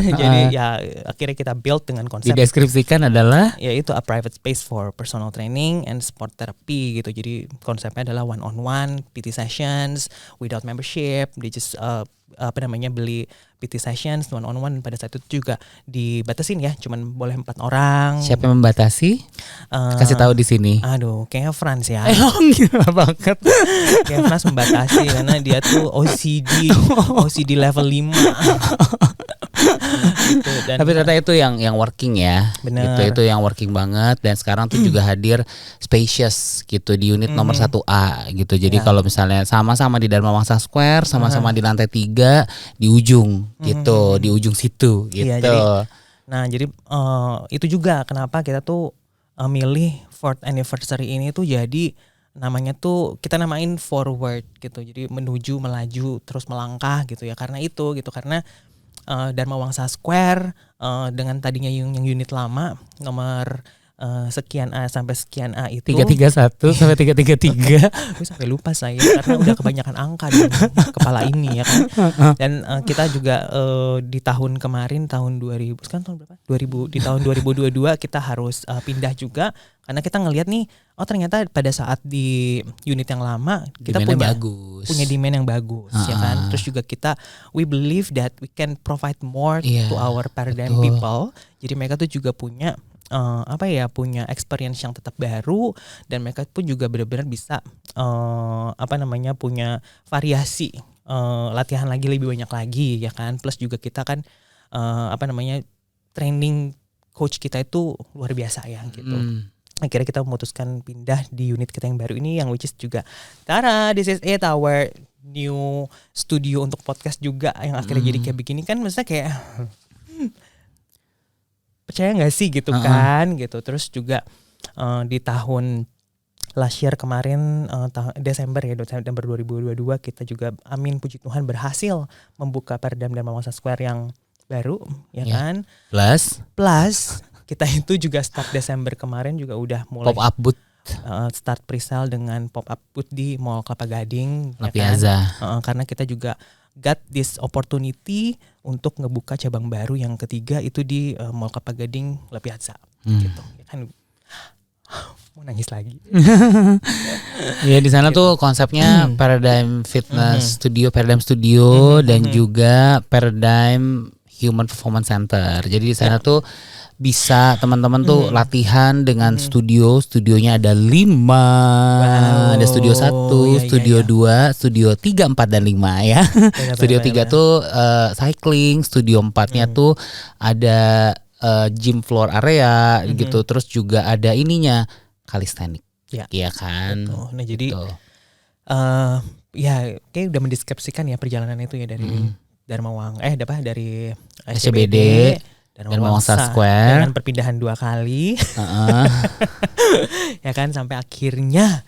kan? Jadi ya akhirnya kita build dengan konsep Dideskripsikan adalah yaitu a private space for personal training and sport therapy gitu. Jadi konsepnya adalah one on one PT sessions without membership. They just beli PT sessions one on one. Pada saat itu juga dibatasin ya, cuman boleh 4 orang. siapa yang membatasi? Kasih tahu di sini. Aduh, kayaknya Frans ya. Gila banget. Kayak Frans membatasi karena dia tuh OCD level 5. Gitu, dan Tapi ternyata itu yang working ya. Bener. Itu yang working banget, dan sekarang tuh juga hadir spacious gitu di unit nomor 1A gitu. Jadi kalau misalnya sama-sama di Dharma Wangsa Square, sama-sama di lantai 3 di ujung gitu, di ujung situ gitu. Iya, jadi itu juga kenapa kita tuh milih 4th anniversary ini tuh jadi namanya tuh kita namain forward gitu. Jadi menuju, melaju, terus melangkah gitu ya. Karena itu gitu, karena Dharma Wangsa Square dengan tadinya yang unit lama nomor sekian A sampai sekian A itu 331 sampai 333. Gue sampai lupa saya karena udah kebanyakan angka di kepala ini ya kan. Dan kita juga di tahun kemarin tahun 2000 sekarang tahun berapa? 2000 di tahun 2022 kita harus pindah juga karena kita ngelihat nih ternyata pada saat di unit yang lama kita punya demand yang bagus ya kan. Terus juga we believe that we can provide more to our paradigm people. Jadi mereka tuh juga punya punya experience yang tetap baru, dan mereka pun juga benar-benar bisa punya variasi latihan lagi lebih banyak lagi ya kan. Plus juga kita kan training coach kita itu luar biasa ya gitu. Akhirnya kita memutuskan pindah di unit kita yang baru ini, yang which is juga this is it, our new studio untuk podcast juga yang akhirnya jadi kayak begini kan. Maksudnya kayak percaya nggak sih gitu kan gitu. Terus juga di tahun last year kemarin Desember 2022 kita juga puji Tuhan berhasil membuka Paradigm Dharma Wangsa Square yang baru ya kan. Plus kita itu juga start Desember kemarin juga udah mulai pop up booth, start pre-sale dengan pop up booth di Mall Kelapa Gading La Piazza. Karena kita juga got this opportunity untuk ngebuka cabang baru yang ketiga itu di Mall Kelapa Gading La Piazza gitu ya kan. Mau nangis lagi. Ya di sana tuh konsepnya Paradigm Fitness Studio, Paradigm Studio dan juga Paradigm Human Performance Center. Jadi di sana tuh bisa teman-teman tuh latihan dengan studionya ada 5. Ada studio 1, studio 2, studio 3, 4 dan 5 ya. Studio 3 tuh cycling, studio 4-nya tuh ada gym floor area gitu. Terus juga ada ininya calisthenics. Iya kan. Betul. Nah jadi kayak udah mendeskripsikan ya perjalanan itu ya dari dari SCBD Dharma Wangsa Square dengan perpindahan 2 kali. Ya kan, sampai akhirnya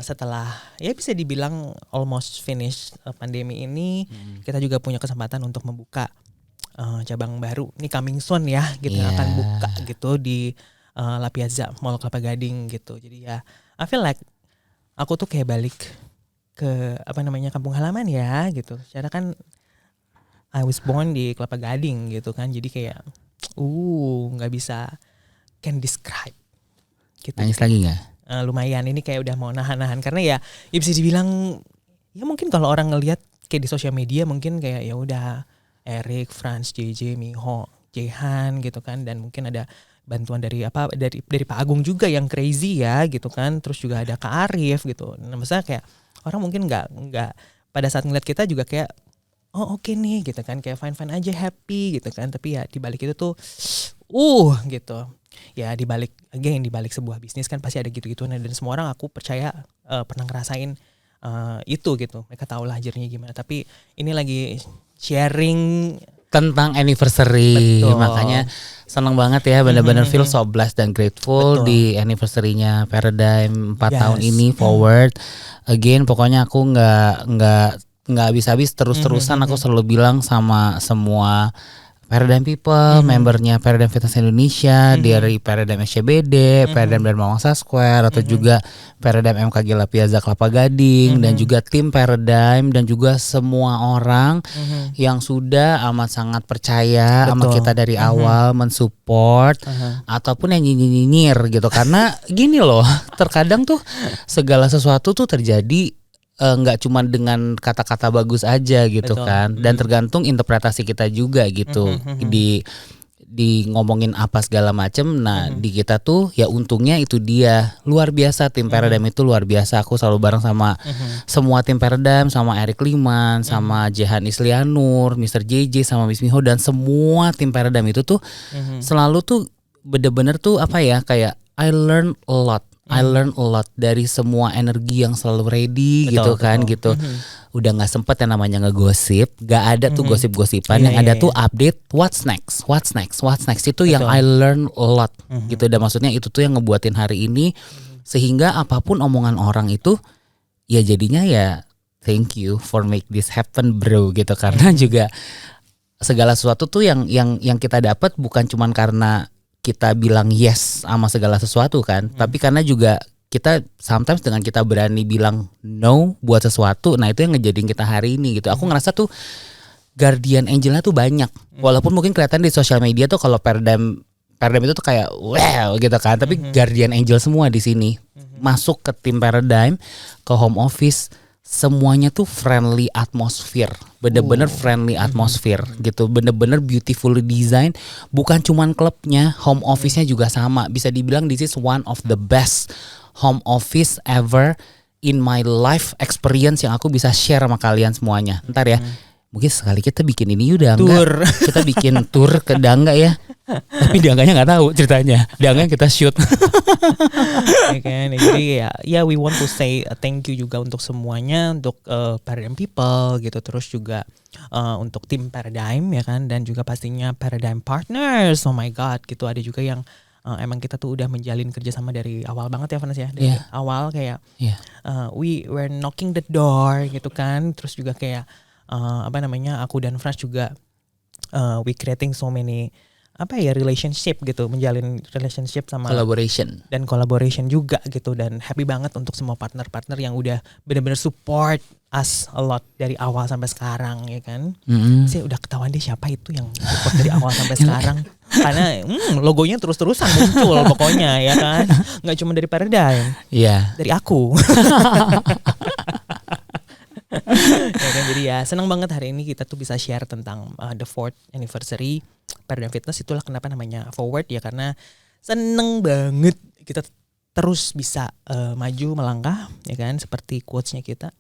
setelah ya bisa dibilang almost finish pandemi ini, kita juga punya kesempatan untuk membuka cabang baru. Ini coming soon ya gitu, akan buka gitu di La Piazza Mall Kelapa Gading gitu. Jadi ya I feel like aku tuh kayak balik ke kampung halaman ya gitu. Secara kan I was born di Kelapa Gading gitu kan. Jadi kayak nggak bisa can describe gitu. Nangis lagi nggak? Lumayan, ini kayak udah mau nahan-nahan karena ya bisa dibilang ya mungkin kalau orang ngelihat kayak di sosial media mungkin kayak ya udah Eric, Frans, JJ, Miho, Jehan gitu kan, dan mungkin ada bantuan dari Pak Agung juga yang crazy ya gitu kan. Terus juga ada Kak Arif gitu. Nah, maksudnya kayak orang mungkin nggak pada saat ngeliat kita juga kayak oke nih gitu kan, kayak fine aja, happy gitu kan. Tapi ya dibalik itu tuh gitu ya, dibalik sebuah bisnis kan pasti ada gitu-gituan, dan semua orang aku percaya pernah ngerasain itu gitu. Mereka tahu lah journey gimana. Tapi ini lagi sharing tentang anniversary. Betul. Makanya seneng banget ya, benar-benar feel so blessed dan grateful. Betul. Di anniversary-nya Paradigm 4 tahun ini forward again. Pokoknya aku nggak habis-habis terus-terusan aku selalu bilang sama semua Paradigm People, membernya Paradigm Fitness Indonesia, dari Paradigm SCBD, Paradigm Dharma Wangsa Square, atau juga Paradigm MKG La Piazza Kelapa Gading, dan juga tim Paradigm, dan juga semua orang yang sudah amat sangat percaya sama kita dari awal, mensupport, ataupun yang nyinyir gitu. Karena gini loh, terkadang tuh segala sesuatu tuh terjadi nggak cuma dengan kata-kata bagus aja gitu. Betul. Kan, dan tergantung interpretasi kita juga gitu. Di ngomongin apa segala macem. Nah di kita tuh ya untungnya itu dia luar biasa, tim Paradigm itu luar biasa. Aku selalu bareng sama semua tim Paradigm, sama Eric Liman, sama Jehan Islianur, Mr. JJ, sama Miss Miho, dan semua tim Paradigm itu tuh selalu tuh bener-bener tuh apa ya, kayak I learn a lot dari semua energi yang selalu ready. Betul, gitu kan. Gitu. Udah nggak sempet yang namanya ngegosip, nggak ada tuh gosip-gosipan. Yang ada tuh update what's next itu. Betul. Yang I learn a lot gitu. Dan maksudnya itu tuh yang ngebuatin hari ini, sehingga apapun omongan orang itu ya jadinya ya thank you for make this happen bro gitu. Karena juga segala sesuatu tuh yang kita dapat bukan cuman karena kita bilang yes sama segala sesuatu kan, tapi karena juga kita sometimes dengan kita berani bilang no buat sesuatu, nah itu yang ngejadiin kita hari ini gitu. Aku ngerasa tuh guardian angelnya tuh banyak, walaupun mungkin kelihatan di sosial media tuh kalau Paradigm itu tuh kayak wow gitu kan, tapi guardian angel semua di sini masuk ke tim Paradigm, ke home office. Semuanya tuh friendly atmosphere, bener-bener friendly atmosphere gitu, bener-bener beautifully design. Bukan cuman klubnya, home office-nya juga sama. Bisa dibilang this is one of the best home office ever in my life experience yang aku bisa share sama kalian semuanya. Ntar ya, mungkin sekali kita bikin ini udah enggak, kita bikin tour ke Dangga ya. Tapi Dangganya nggak tahu ceritanya. Dangga kita shoot. Jadi ya we want to say thank you juga untuk semuanya, untuk Paradigm People gitu, terus juga untuk tim Paradigm ya kan, dan juga pastinya Paradigm Partners. Oh my god gitu, ada juga yang emang kita tuh udah menjalin kerjasama dari awal banget ya Vanessa ya, dari awal kayak we were knocking the door gitu kan, terus juga kayak aku dan Frans juga we creating so many relationship gitu, menjalin relationship sama collaboration juga gitu, dan happy banget untuk semua partner-partner yang udah benar-benar support us a lot dari awal sampai sekarang ya kan. Saya udah ketahuan deh siapa itu yang support dari awal sampai sekarang, karena logonya terus-terusan muncul pokoknya ya kan, nggak cuma dari Paradigm, dari aku. Ya kan, jadi ya senang banget hari ini kita tuh bisa share tentang the 4th anniversary Paradigm Fitness. Itulah kenapa namanya Forward ya, karena seneng banget kita terus bisa maju melangkah ya kan, seperti quotes-nya kita,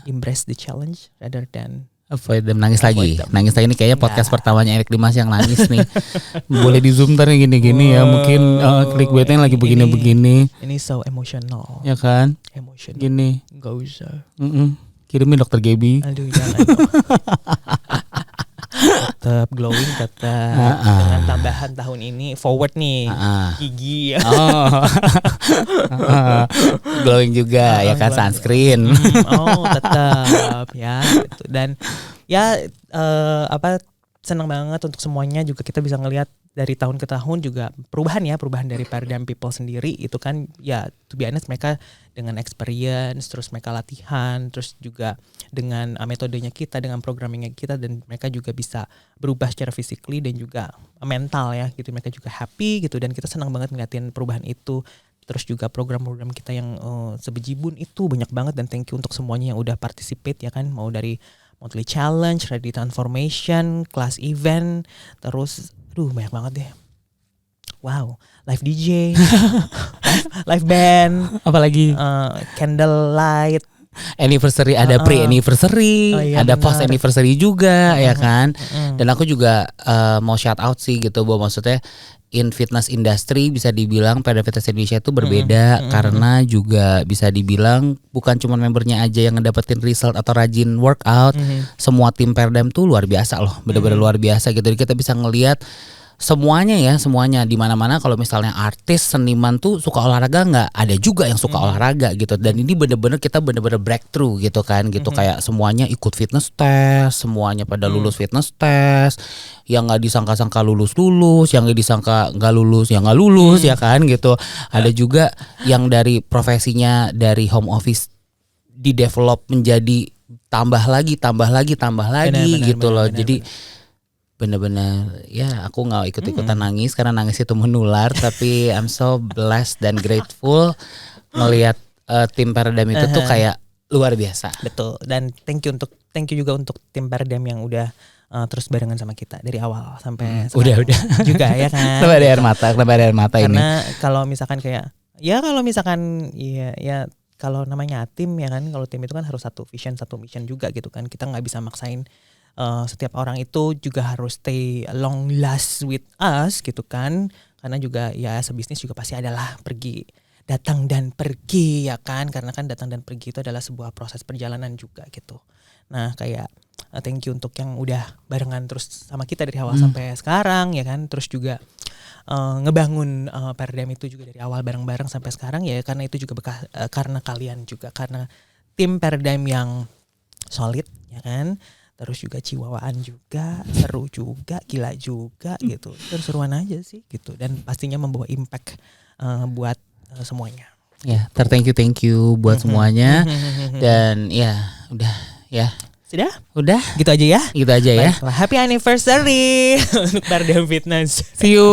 embrace the challenge rather than avoid them. Nangis lagi nih kayaknya podcast pertamanya Eric Dimas yang nangis nih. Boleh di zoom ntar gini-gini ya, mungkin clickbaitnya lagi begini-begini. Ini so emotional ya kan, emotional gini gak usah. Kirimin dokter Gaby. Aduh jangan. Tetap glowing, tetap dengan tambahan tahun ini forward nih gigi. Glowing juga ya kan, sunscreen. Tetap ya gitu. Dan ya senang banget untuk semuanya juga kita bisa ngelihat dari tahun ke tahun juga perubahan dari Paradigm People sendiri itu kan ya, to be honest mereka dengan experience, terus mereka latihan, terus juga dengan metodenya kita, dengan programmingnya kita, dan mereka juga bisa berubah secara physically dan juga mental ya gitu, mereka juga happy gitu, dan kita senang banget ngeliatin perubahan itu. Terus juga program-program kita yang sebejibun itu banyak banget, dan thank you untuk semuanya yang udah participate ya kan, mau dari monthly challenge, ready transformation, class event, terus banyak banget deh. Wow, live DJ, live band, apalagi candle light, anniversary, ada pre-anniversary, ada post-anniversary juga ya kan. Dan aku juga mau shout out sih gitu, bahwa maksudnya in fitness industry bisa dibilang Paradigm Fitness Indonesia itu berbeda, karena juga bisa dibilang bukan cuma membernya aja yang ngedapetin result atau rajin workout. Semua tim Paradigm tuh luar biasa loh, benar-benar luar biasa gitu. Jadi kita bisa ngelihat semuanya di mana-mana. Kalau misalnya artis seniman tuh suka olahraga nggak, ada juga yang suka olahraga gitu. Dan ini bener-bener kita bener-bener breakthrough gitu kan gitu, kayak semuanya ikut fitness test, semuanya pada lulus fitness test, yang nggak disangka-sangka lulus, yang nggak disangka nggak lulus ya kan gitu. Ada juga yang dari profesinya dari home office di develop menjadi tambah lagi gitu loh. Jadi bener-bener ya aku nggak ikut-ikutan nangis karena nangis itu menular, tapi I'm so blessed dan grateful melihat tim Paradigm itu tuh kayak luar biasa. Betul, dan thank you juga untuk tim Paradigm yang udah terus barengan sama kita dari awal sampai udah juga ya kan. Kenapa ada air mata ini? Karena kalau misalkan kalau namanya tim ya kan, kalau tim itu kan harus satu vision satu mission juga gitu kan. Kita nggak bisa maksain setiap orang itu juga harus stay long last with us gitu kan, karena juga ya sebisnis juga pasti adalah datang dan pergi ya kan, karena kan datang dan pergi itu adalah sebuah proses perjalanan juga gitu. Nah kayak thank you untuk yang udah barengan terus sama kita dari awal sampai sekarang ya kan, terus juga ngebangun Paradigm itu juga dari awal bareng-bareng sampai sekarang ya, karena itu juga karena kalian juga, karena tim Paradigm yang solid ya kan. Terus juga ciwawaan juga, seru juga, gila juga gitu. Terus seruan aja sih gitu, dan pastinya membawa impact buat semuanya. Ya, thank you buat semuanya. Dan ya, udah ya. Sudah? Udah. Gitu aja ya? Gitu aja ya. Baiklah, happy anniversary untuk Paradigm Fitness. See you.